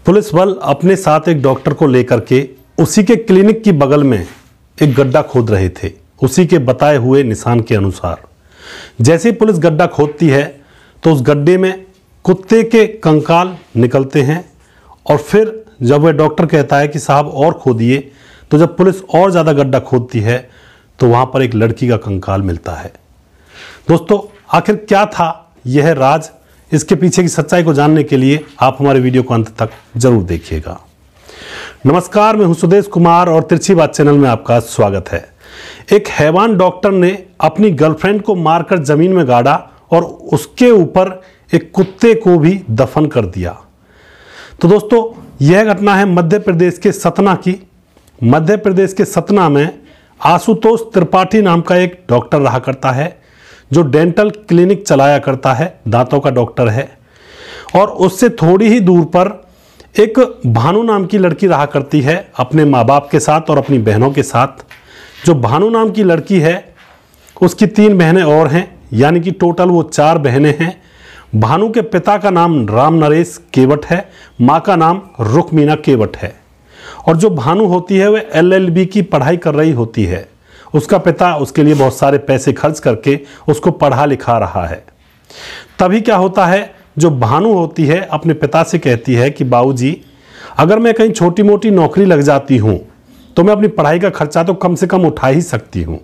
Police बल अपने साथ एक डॉक्टर को लेकर के उसी के क्लिनिक की बगल में एक गड्ढा खोद रहे थे, उसी के बताए हुए निशान के अनुसार। जैसे ही पुलिस गड्ढा खोदती है तो उस गड्ढे में कुत्ते के कंकाल निकलते हैं और फिर जब वह डॉक्टर कहता है कि साहब और खोदिए, तो जब पुलिस और ज़्यादा गड्ढा खोदती है तो वहाँ पर एक लड़की का कंकाल मिलता है। दोस्तों, आखिर क्या था यह राज? इसके पीछे की सच्चाई को जानने के लिए आप हमारे वीडियो को अंत तक जरूर देखिएगा। नमस्कार, मैं हूं सुदेश कुमार और तिरछी बात चैनल में आपका स्वागत है। एक हैवान डॉक्टर ने अपनी गर्लफ्रेंड को मारकर जमीन में गाड़ा और उसके ऊपर एक कुत्ते को भी दफन कर दिया। तो दोस्तों, यह घटना है मध्य प्रदेश के सतना की। मध्य प्रदेश के सतना में आशुतोष त्रिपाठी नाम का एक डॉक्टर रहा करता है, जो डेंटल क्लिनिक चलाया करता है, दांतों का डॉक्टर है। और उससे थोड़ी ही दूर पर एक भानु नाम की लड़की रहा करती है अपने माँ बाप के साथ और अपनी बहनों के साथ। जो भानु नाम की लड़की है उसकी 3 बहनें और हैं, यानी कि टोटल वो 4 बहनें हैं। भानु के पिता का नाम राम नरेश केवट है, माँ का नाम रुक्मीना केवट है। और जो भानु होती है वह LLB की पढ़ाई कर रही होती है। उसका पिता उसके लिए बहुत सारे पैसे खर्च करके उसको पढ़ा लिखा रहा है। तभी क्या होता है, जो भानु होती है अपने पिता से कहती है कि बाबूजी, अगर मैं कहीं छोटी मोटी नौकरी लग जाती हूँ तो मैं अपनी पढ़ाई का खर्चा तो कम से कम उठा ही सकती हूँ।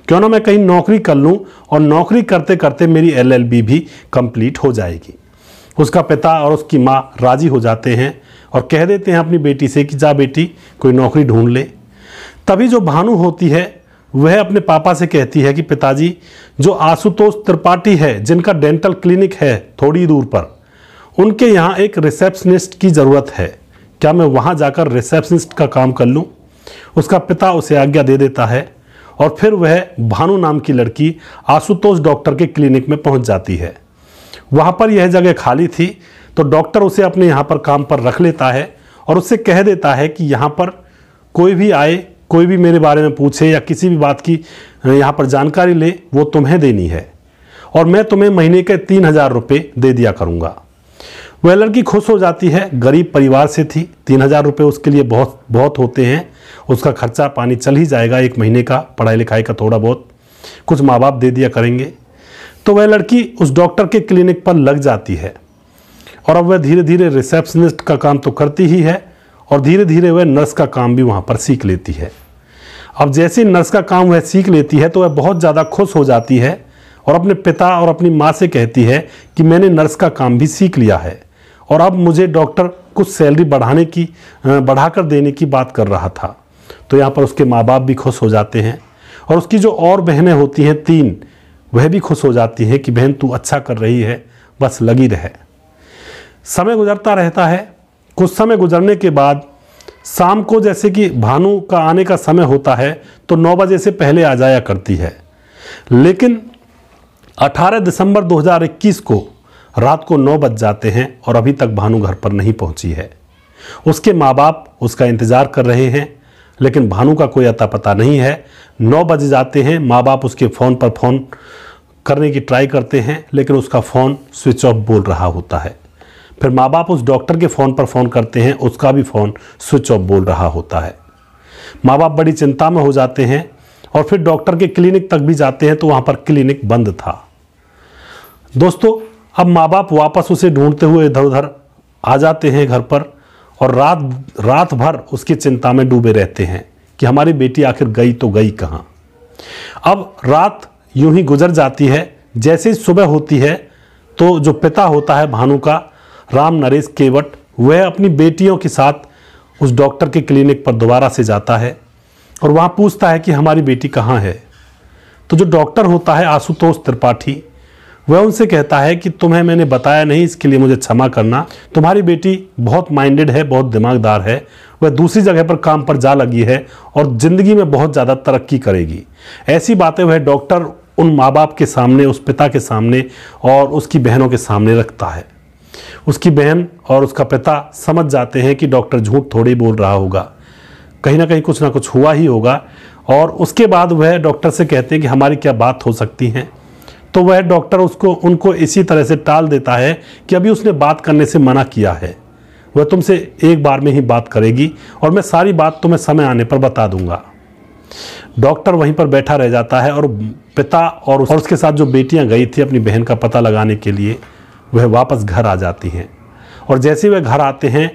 क्यों ना मैं कहीं नौकरी कर लूँ और नौकरी करते करते मेरी LLB भी कंप्लीट हो जाएगी। उसका पिता और उसकी माँ राजी हो जाते हैं और कह देते हैं अपनी बेटी से कि जा बेटी, कोई नौकरी ढूंढ ले। तभी जो भानु होती है वह अपने पापा से कहती है कि पिताजी, जो आशुतोष त्रिपाठी है जिनका डेंटल क्लिनिक है थोड़ी दूर पर, उनके यहाँ एक रिसेप्शनिस्ट की ज़रूरत है। क्या मैं वहाँ जाकर रिसेप्शनिस्ट का काम कर लूँ? उसका पिता उसे आज्ञा दे देता है और फिर वह भानु नाम की लड़की आशुतोष डॉक्टर के क्लिनिक में पहुँच जाती है। वहाँ पर यह जगह खाली थी तो डॉक्टर उसे अपने यहाँ पर काम पर रख लेता है और उससे कह देता है कि यहाँ पर कोई भी आए, कोई भी मेरे बारे में पूछे या किसी भी बात की यहाँ पर जानकारी ले, वो तुम्हें देनी है और मैं तुम्हें महीने के 3000 रुपये दे दिया करूँगा। वह लड़की खुश हो जाती है, गरीब परिवार से थी, 3000 रुपये उसके लिए बहुत बहुत होते हैं। उसका खर्चा पानी चल ही जाएगा, एक महीने का पढ़ाई लिखाई का थोड़ा बहुत कुछ माँ बाप दे दिया करेंगे। तो वह लड़की उस डॉक्टर के क्लिनिक पर लग जाती है और अब वह धीरे धीरे रिसेप्शनिस्ट का काम तो करती ही है और धीरे धीरे वह नर्स का काम भी वहाँ पर सीख लेती है। अब जैसे ही नर्स का काम वह सीख लेती है तो वह बहुत ज़्यादा खुश हो जाती है और अपने पिता और अपनी माँ से कहती है कि मैंने नर्स का काम भी सीख लिया है और अब मुझे डॉक्टर कुछ सैलरी बढ़ाकर देने की बात कर रहा था। तो यहाँ पर उसके माँ बाप भी खुश हो जाते हैं और उसकी जो और बहनें होती हैं 3, वह भी खुश हो जाती हैं कि बहन तू अच्छा कर रही है, बस लगी रहे। समय गुजरता रहता है। कुछ समय गुजरने के बाद शाम को जैसे कि भानु का आने का समय होता है तो 9 बजे से पहले आ जाया करती है। लेकिन 18 दिसंबर 2021 को रात को 9 बज जाते हैं और अभी तक भानु घर पर नहीं पहुंची है। उसके माँ बाप उसका इंतज़ार कर रहे हैं लेकिन भानु का कोई अता पता नहीं है। 9 बज जाते हैं, माँ बाप उसके फ़ोन पर फ़ोन करने की ट्राई करते हैं लेकिन उसका फ़ोन स्विच ऑफ बोल रहा होता है। फिर माँ बाप उस डॉक्टर के फ़ोन पर फ़ोन करते हैं, उसका भी फ़ोन स्विच ऑफ बोल रहा होता है। माँ बाप बड़ी चिंता में हो जाते हैं और फिर डॉक्टर के क्लिनिक तक भी जाते हैं तो वहाँ पर क्लिनिक बंद था। दोस्तों, अब माँ बाप वापस उसे ढूंढते हुए इधर उधर आ जाते हैं घर पर और रात भर उसकी चिंता में डूबे रहते हैं कि हमारी बेटी आखिर गई तो गई कहाँ। अब रात यूं ही गुजर जाती है। जैसे ही सुबह होती है तो जो पिता होता है भानु का, राम नरेश केवट, वह अपनी बेटियों के साथ उस डॉक्टर के क्लिनिक पर दोबारा से जाता है और वहाँ पूछता है कि हमारी बेटी कहाँ है। तो जो डॉक्टर होता है आशुतोष त्रिपाठी, वह उनसे कहता है कि तुम्हें मैंने बताया नहीं, इसके लिए मुझे क्षमा करना। तुम्हारी बेटी बहुत माइंडेड है, बहुत दिमागदार है, वह दूसरी जगह पर काम पर जा लगी है और ज़िंदगी में बहुत ज़्यादा तरक्की करेगी। ऐसी बातें वह डॉक्टर उन माँ बाप के सामने, उस पिता के सामने और उसकी बहनों के सामने रखता है। उसकी बहन और उसका पिता समझ जाते हैं कि डॉक्टर झूठ थोड़ी बोल रहा होगा, कहीं ना कुछ हुआ ही होगा। और उसके बाद वह डॉक्टर से कहते हैं कि हमारी क्या बात हो सकती है। तो वह डॉक्टर उनको इसी तरह से टाल देता है कि अभी उसने बात करने से मना किया है। वह तुमसे एक बार में ही बात करेगी और मैं सारी बात तुम्हें समय आने पर बता दूंगा। डॉक्टर वहीं पर बैठा रह जाता है और पिता और उसके साथ जो बेटियां गई थी अपनी बहन का पता लगाने के लिए, वह वापस घर आ जाती हैं। और जैसे वह घर आते हैं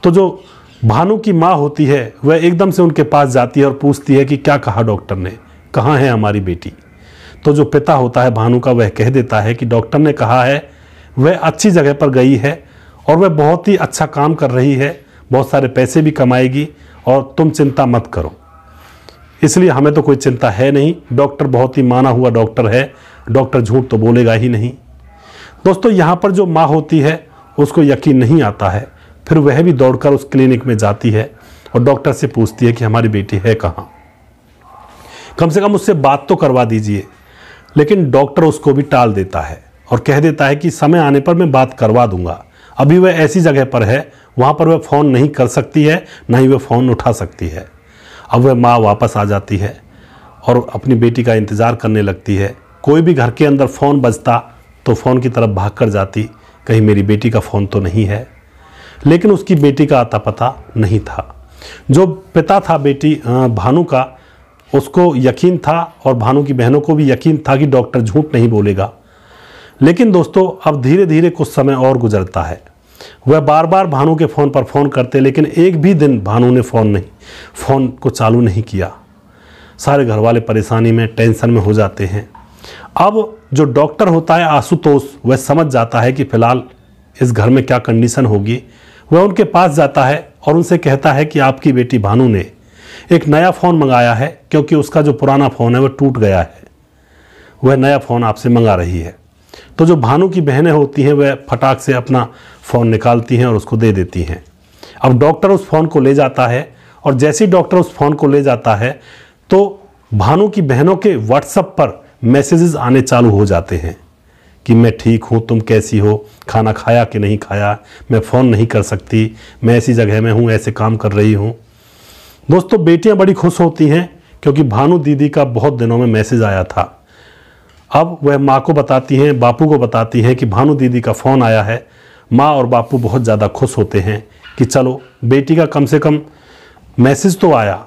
तो जो भानु की माँ होती है वह एकदम से उनके पास जाती है और पूछती है कि क्या कहा डॉक्टर ने, कहाँ है हमारी बेटी। तो जो पिता होता है भानु का, वह कह देता है कि डॉक्टर ने कहा है वह अच्छी जगह पर गई है और वह बहुत ही अच्छा काम कर रही है, बहुत सारे पैसे भी कमाएगी और तुम चिंता मत करो। इसलिए हमें तो कोई चिंता है नहीं, डॉक्टर बहुत ही माना हुआ डॉक्टर है, डॉक्टर झूठ तो बोलेगा ही नहीं। दोस्तों, यहाँ पर जो माँ होती है उसको यकीन नहीं आता है। फिर वह भी दौड़कर उस क्लिनिक में जाती है और डॉक्टर से पूछती है कि हमारी बेटी है कहाँ, कम से कम उससे बात तो करवा दीजिए। लेकिन डॉक्टर उसको भी टाल देता है और कह देता है कि समय आने पर मैं बात करवा दूंगा, अभी वह ऐसी जगह पर है वहाँ पर वह फ़ोन नहीं कर सकती है, ना ही वह फ़ोन उठा सकती है। अब वह माँ वापस आ जाती है और अपनी बेटी का इंतज़ार करने लगती है। कोई भी घर के अंदर फ़ोन बजता तो फ़ोन की तरफ भाग कर जाती, कहीं मेरी बेटी का फ़ोन तो नहीं है। लेकिन उसकी बेटी का आता पता नहीं था। जो पिता था बेटी भानु का, उसको यकीन था और भानु की बहनों को भी यकीन था कि डॉक्टर झूठ नहीं बोलेगा। लेकिन दोस्तों, अब धीरे धीरे कुछ समय और गुजरता है। वह बार बार भानु के फ़ोन पर फ़ोन करते, लेकिन एक भी दिन भानु ने फ़ोन को चालू नहीं किया। सारे घर वाले परेशानी में, टेंशन में हो जाते हैं। अब जो डॉक्टर होता है आशुतोष, वह समझ जाता है कि फ़िलहाल इस घर में क्या कंडीशन होगी। वह उनके पास जाता है और उनसे कहता है कि आपकी बेटी भानु ने एक नया फ़ोन मंगाया है, क्योंकि उसका जो पुराना फ़ोन है वह टूट गया है, वह नया फ़ोन आपसे मंगा रही है। तो जो भानु की बहनें होती हैं वह फटाक से अपना फ़ोन निकालती हैं और उसको दे देती हैं। अब डॉक्टर उस फ़ोन को ले जाता है और जैसे ही डॉक्टर उस फ़ोन को ले जाता है तो भानु की बहनों के व्हाट्सएप पर मैसेजेस आने चालू हो जाते हैं कि मैं ठीक हूँ, तुम कैसी हो, खाना खाया कि नहीं खाया, मैं फ़ोन नहीं कर सकती, मैं ऐसी जगह में हूँ, ऐसे काम कर रही हूँ। दोस्तों, बेटियाँ बड़ी खुश होती हैं क्योंकि भानु दीदी का बहुत दिनों में मैसेज आया था। अब वह माँ को बताती हैं, बापू को बताती हैं कि भानु दीदी का फ़ोन आया है। माँ और बापू बहुत ज़्यादा खुश होते हैं कि चलो बेटी का कम से कम मैसेज तो आया।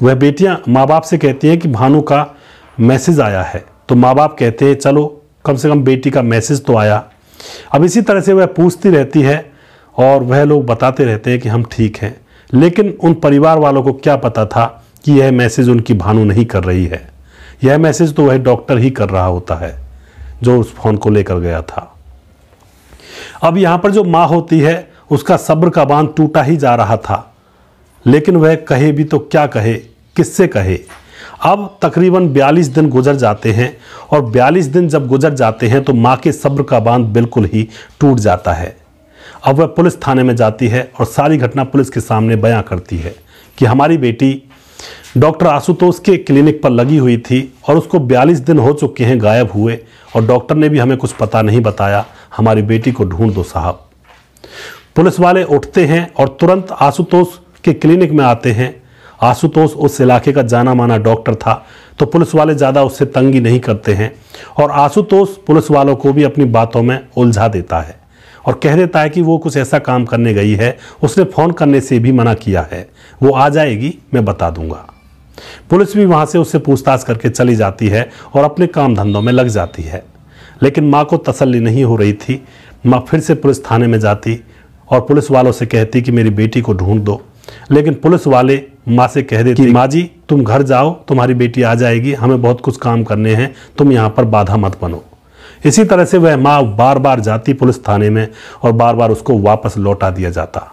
वह बेटियाँ माँ बाप से कहती हैं कि भानु का मैसेज आया है, तो माँ बाप कहते हैं चलो कम से कम बेटी का मैसेज तो आया। अब इसी तरह से वह पूछती रहती है और वह लोग बताते रहते हैं कि हम ठीक हैं। लेकिन उन परिवार वालों को क्या पता था कि यह मैसेज उनकी भानु नहीं कर रही है, यह मैसेज तो वह डॉक्टर ही कर रहा होता है जो उस फ़ोन को लेकर गया था। अब यहाँ पर जो माँ होती है उसका सब्र का बांध टूटा ही जा रहा था, लेकिन वह कहे भी तो क्या कहे, किससे कहे। अब तकरीबन 42 दिन गुजर जाते हैं और 42 दिन जब गुजर जाते हैं तो माँ के सब्र का बांध बिल्कुल ही टूट जाता है। अब वह पुलिस थाने में जाती है और सारी घटना पुलिस के सामने बयां करती है कि हमारी बेटी डॉक्टर आशुतोष के क्लिनिक पर लगी हुई थी और उसको 42 दिन हो चुके हैं गायब हुए, और डॉक्टर ने भी हमें कुछ पता नहीं बताया, हमारी बेटी को ढूंढ दो साहब। पुलिस वाले उठते हैं और तुरंत आशुतोष के क्लिनिक में आते हैं। आशुतोष उस इलाके का जाना माना डॉक्टर था, तो पुलिस वाले ज़्यादा उससे तंगी नहीं करते हैं और आशुतोष पुलिस वालों को भी अपनी बातों में उलझा देता है और कह देता है कि वो कुछ ऐसा काम करने गई है, उसने फ़ोन करने से भी मना किया है, वो आ जाएगी, मैं बता दूंगा। पुलिस भी वहाँ से उससे पूछताछ करके चली जाती है और अपने काम धंधों में लग जाती है। लेकिन माँ को तसल्ली नहीं हो रही थी। माँ फिर से पुलिस थाने में जाती और पुलिस वालों से कहती कि मेरी बेटी को ढूंढ दो। लेकिन पुलिस वाले माँ से कह देते कि माँ जी तुम घर जाओ, तुम्हारी बेटी आ जाएगी, हमें बहुत कुछ काम करने हैं, तुम यहाँ पर बाधा मत बनो। इसी तरह से वह माँ बार बार जाती पुलिस थाने में और बार बार उसको वापस लौटा दिया जाता।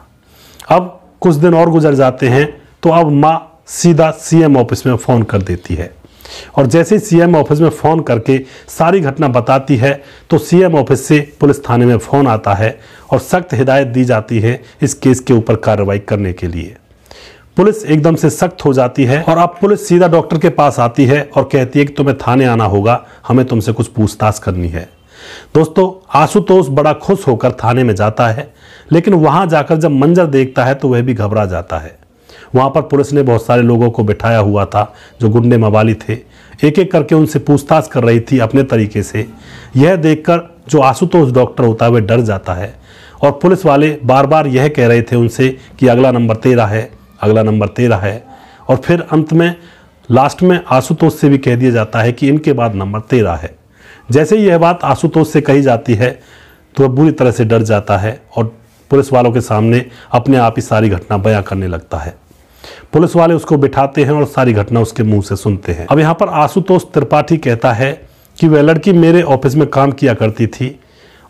अब कुछ दिन और गुजर जाते हैं तो अब माँ सीधा सीएम ऑफिस में फ़ोन कर देती है और जैसे ही सीएम ऑफिस में फ़ोन करके सारी घटना बताती है तो सीएम ऑफिस से पुलिस थाने में फ़ोन आता है और सख्त हिदायत दी जाती है इस केस के ऊपर कार्रवाई करने के लिए। पुलिस एकदम से सख्त हो जाती है और अब पुलिस सीधा डॉक्टर के पास आती है और कहती है कि तुम्हें थाने आना होगा, हमें तुमसे कुछ पूछताछ करनी है। दोस्तों, आशुतोष बड़ा खुश होकर थाने में जाता है, लेकिन वहां जाकर जब मंजर देखता है तो वह भी घबरा जाता है। वहां पर पुलिस ने बहुत सारे लोगों को बिठाया हुआ था जो गुंडे मवाली थे, एक एक करके उनसे पूछताछ कर रही थी अपने तरीके से। यह देखकर जो आशुतोष डॉक्टर होता है वह डर जाता है और पुलिस वाले बार बार यह कह रहे थे उनसे कि अगला नंबर 13 है, अगला नंबर 13 है। और फिर अंत में लास्ट में आशुतोष से भी कह दिया जाता है कि इनके बाद नंबर 13 है। जैसे ही यह बात आशुतोष से कही जाती है तो वह बुरी तरह से डर जाता है और पुलिस वालों के सामने अपने आप ही सारी घटना बयां करने लगता है। पुलिस वाले उसको बिठाते हैं और सारी घटना उसके मुंह से सुनते हैं। अब यहाँ पर आशुतोष त्रिपाठी कहता है कि वह लड़की मेरे ऑफिस में काम किया करती थी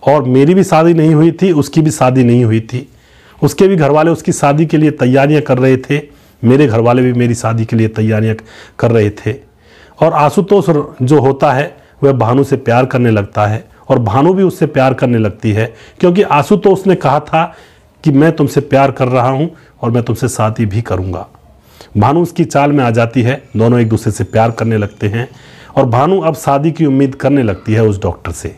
और मेरी भी शादी नहीं हुई थी, उसकी भी शादी नहीं हुई थी। उसके भी घर वाले उसकी शादी के लिए तैयारियां कर रहे थे, मेरे घर वाले भी मेरी शादी के लिए तैयारियां कर रहे थे। और आशुतोष जो होता है वह भानु से प्यार करने लगता है और भानु भी उससे प्यार करने लगती है, क्योंकि आशुतोष ने कहा था कि मैं तुमसे प्यार कर रहा हूं और मैं तुमसे शादी भी करूंगा। भानु उसकी चाल में आ जाती है, दोनों एक दूसरे से प्यार करने लगते हैं और भानु अब शादी की उम्मीद करने लगती है उस डॉक्टर से।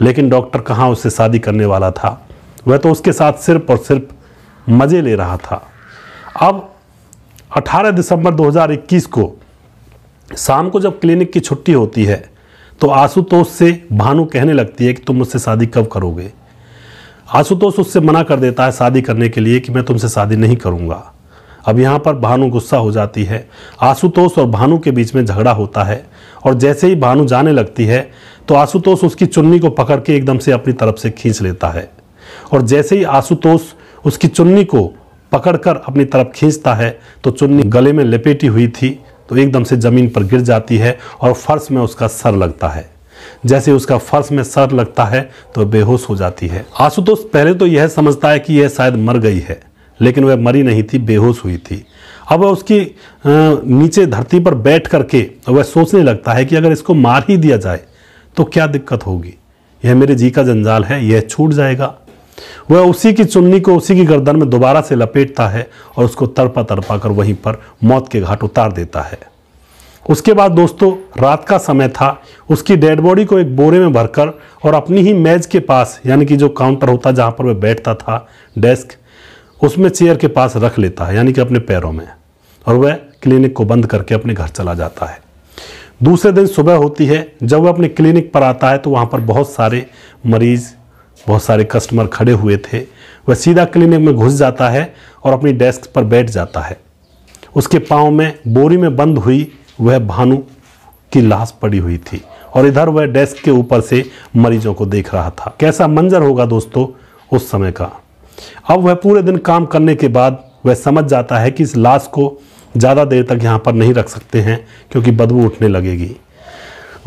लेकिन डॉक्टर कहाँ उससे शादी करने वाला था, वह तो उसके साथ सिर्फ और सिर्फ मज़े ले रहा था। अब 18 दिसंबर 2021 को शाम को जब क्लिनिक की छुट्टी होती है तो आशुतोष से भानु कहने लगती है कि तुम मुझसे शादी कब करोगे। आशुतोष उससे मना कर देता है शादी करने के लिए कि मैं तुमसे शादी नहीं करूंगा। अब यहाँ पर भानु गुस्सा हो जाती है। आशुतोष और भानु के बीच में झगड़ा होता है और जैसे ही भानु जाने लगती है तो आशुतोष उसकी चुन्नी को पकड़ के एकदम से अपनी तरफ से खींच लेता है और जैसे ही आशुतोष उसकी चुन्नी को पकड़कर अपनी तरफ खींचता है तो चुन्नी गले में लपेटी हुई थी तो एकदम से ज़मीन पर गिर जाती है और फर्श में उसका सर लगता है। जैसे उसका फर्श में सर लगता है तो बेहोश हो जाती है। आशुतोष पहले तो यह समझता है कि यह शायद मर गई है, लेकिन वह मरी नहीं थी, बेहोश हुई थी। अब वह उसकी नीचे धरती पर बैठ करके वह सोचने लगता है कि अगर इसको मार ही दिया जाए तो क्या दिक्कत होगी, यह मेरे जी का जंजाल है, यह छूट जाएगा। वह उसी की चुन्नी को उसी की गर्दन में दोबारा से लपेटता है और उसको तड़पा तड़पा कर वहीं पर मौत के घाट उतार देता है। उसके बाद दोस्तों रात का समय था, उसकी डेड बॉडी को एक बोरे में भरकर और अपनी ही मेज के पास, यानी कि जो काउंटर होता जहाँ पर वह बैठता था, डेस्क, उसमें चेयर के पास रख लेता है, यानी कि अपने पैरों में, और वह क्लिनिक को बंद करके अपने घर चला जाता है। दूसरे दिन सुबह होती है, जब वह अपने क्लिनिक पर आता है तो वहाँ पर बहुत सारे मरीज़, बहुत सारे कस्टमर खड़े हुए थे। वह सीधा क्लिनिक में घुस जाता है और अपनी डेस्क पर बैठ जाता है। उसके पाँव में बोरी में बंद हुई वह भानु की लाश पड़ी हुई थी और इधर वह डेस्क के ऊपर से मरीजों को देख रहा था। कैसा मंजर होगा दोस्तों उस समय का। अब वह पूरे दिन काम करने के बाद वह समझ जाता है कि इस लाश को ज़्यादा देर तक यहाँ पर नहीं रख सकते हैं क्योंकि बदबू उठने लगेगी।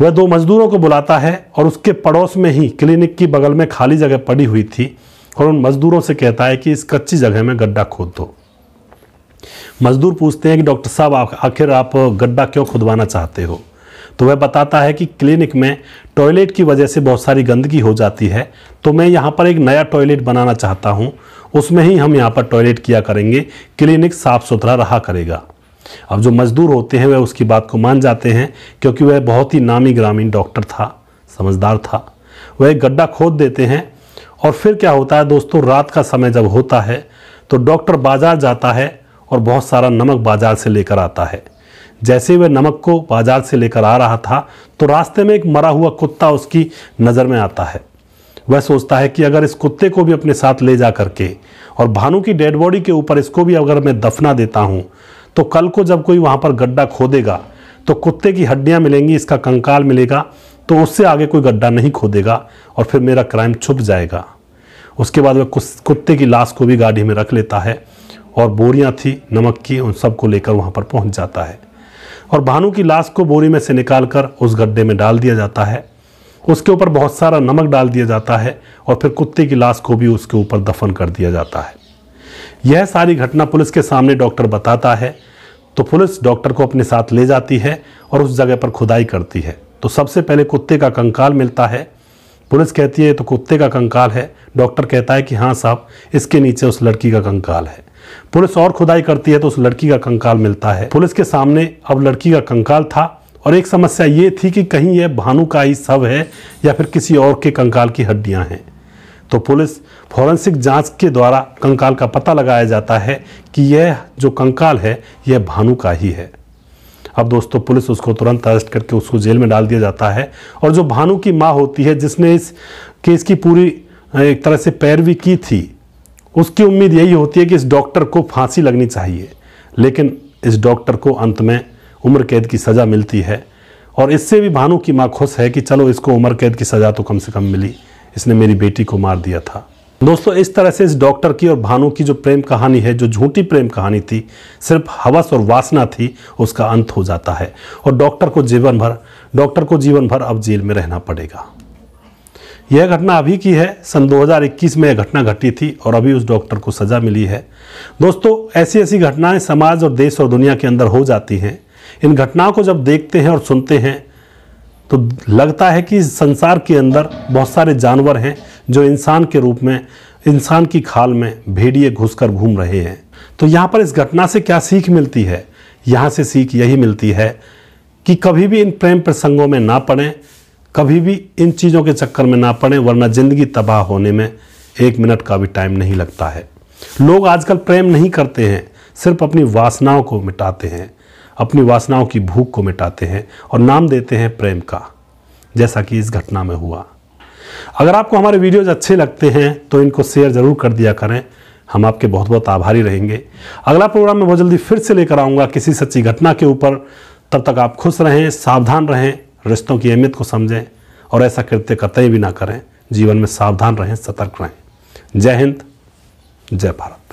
वह 2 मजदूरों को बुलाता है और उसके पड़ोस में ही क्लिनिक की बगल में खाली जगह पड़ी हुई थी और उन मजदूरों से कहता है कि इस कच्ची जगह में गड्ढा खोद दो। मजदूर पूछते हैं कि डॉक्टर साहब आखिर आप गड्ढा क्यों खुदवाना चाहते हो। तो वह बताता है कि क्लिनिक में टॉयलेट की वजह से बहुत सारी गंदगी हो जाती है, तो मैं यहाँ पर एक नया टॉयलेट बनाना चाहता हूँ, उसमें ही हम यहाँ पर टॉयलेट किया करेंगे, क्लिनिक साफ़ सुथरा रहा करेगा। अब जो मजदूर होते हैं वह उसकी बात को मान जाते हैं क्योंकि वह बहुत ही नामी ग्रामीण डॉक्टर था, समझदार था। वह एक गड्ढा खोद देते हैं और फिर क्या होता है दोस्तों, रात का समय जब होता है तो डॉक्टर बाजार जाता है और बहुत सारा नमक बाजार से लेकर आता है। जैसे ही वह नमक को बाजार से लेकर आ रहा था तो रास्ते में एक मरा हुआ कुत्ता उसकी नज़र में आता है। वह सोचता है कि अगर इस कुत्ते को भी अपने साथ ले जा करके और भानु की डेड बॉडी के ऊपर इसको भी अगर मैं दफना देता हूँ तो कल को जब कोई वहाँ पर गड्ढा खोदेगा तो कुत्ते की हड्डियाँ मिलेंगी, इसका कंकाल मिलेगा, तो उससे आगे कोई गड्ढा नहीं खोदेगा और फिर मेरा क्राइम छुप जाएगा। उसके बाद वह कुत्ते की लाश को भी गाड़ी में रख लेता है और बोरियां थी नमक की, उन सबको लेकर वहाँ पर पहुँच जाता है और भानु की लाश को बोरी में से निकाल कर उस गड्ढे में डाल दिया जाता है। उसके ऊपर बहुत सारा नमक डाल दिया जाता है और फिर कुत्ते की लाश को भी उसके ऊपर दफन कर दिया जाता है। यह सारी घटना पुलिस के सामने डॉक्टर बताता है तो पुलिस डॉक्टर को अपने साथ ले जाती है और उस जगह पर खुदाई करती है। तो सबसे पहले कुत्ते का कंकाल मिलता है। पुलिस कहती है तो कुत्ते का कंकाल है। डॉक्टर कहता है कि हाँ साहब, इसके नीचे उस लड़की का कंकाल है। पुलिस और खुदाई करती है तो उस लड़की का कंकाल मिलता है। पुलिस के सामने अब लड़की का कंकाल था और एक समस्या ये थी कि कहीं यह भानु का ही शव है या फिर किसी और के कंकाल की हड्डियां हैं। तो पुलिस फॉरेंसिक जांच के द्वारा कंकाल का पता लगाया जाता है कि यह जो कंकाल है यह भानु का ही है। अब दोस्तों पुलिस उसको तुरंत अरेस्ट करके उसको जेल में डाल दिया जाता है और जो भानु की माँ होती है जिसने इस केस की पूरी एक तरह से पैरवी की थी, उसकी उम्मीद यही होती है कि इस डॉक्टर को फांसी लगनी चाहिए, लेकिन इस डॉक्टर को अंत में उम्र कैद की सज़ा मिलती है। और इससे भी भानु की माँ खुश है कि चलो इसको उम्र कैद की सज़ा तो कम से कम मिली, इसने मेरी बेटी को मार दिया था। दोस्तों, इस तरह से इस डॉक्टर की और भानु की जो प्रेम कहानी है, जो झूठी प्रेम कहानी थी, सिर्फ हवस और वासना थी, उसका अंत हो जाता है और डॉक्टर को जीवन भर अब जेल में रहना पड़ेगा। यह घटना अभी की है, सन 2021 में यह घटना घटी थी और अभी उस डॉक्टर को सज़ा मिली है। दोस्तों, ऐसी ऐसी घटनाएं समाज और देश और दुनिया के अंदर हो जाती हैं। इन घटनाओं को जब देखते हैं और सुनते हैं तो लगता है कि इस संसार के अंदर बहुत सारे जानवर हैं जो इंसान के रूप में, इंसान की खाल में भेड़िए घुसकर घूम रहे हैं। तो यहाँ पर इस घटना से क्या सीख मिलती है? यहाँ से सीख यही मिलती है कि कभी भी इन प्रेम प्रसंगों में ना पड़ें, कभी भी इन चीज़ों के चक्कर में ना पड़ें, वरना ज़िंदगी तबाह होने में 1 मिनट का भी टाइम नहीं लगता है। लोग आजकल प्रेम नहीं करते हैं, सिर्फ अपनी वासनाओं को मिटाते हैं, अपनी वासनाओं की भूख को मिटाते हैं और नाम देते हैं प्रेम का, जैसा कि इस घटना में हुआ। अगर आपको हमारे वीडियोज अच्छे लगते हैं तो इनको शेयर ज़रूर कर दिया करें, हम आपके बहुत बहुत आभारी रहेंगे। अगला प्रोग्राम में बहुत जल्दी फिर से लेकर आऊँगा किसी सच्ची घटना के ऊपर। तब तक आप खुश रहें, सावधान रहें, रिश्तों की अहमियत को समझें और ऐसा कृत्य कतई भी ना करें। जीवन में सावधान रहें, सतर्क रहें। जय हिंद, जय भारत।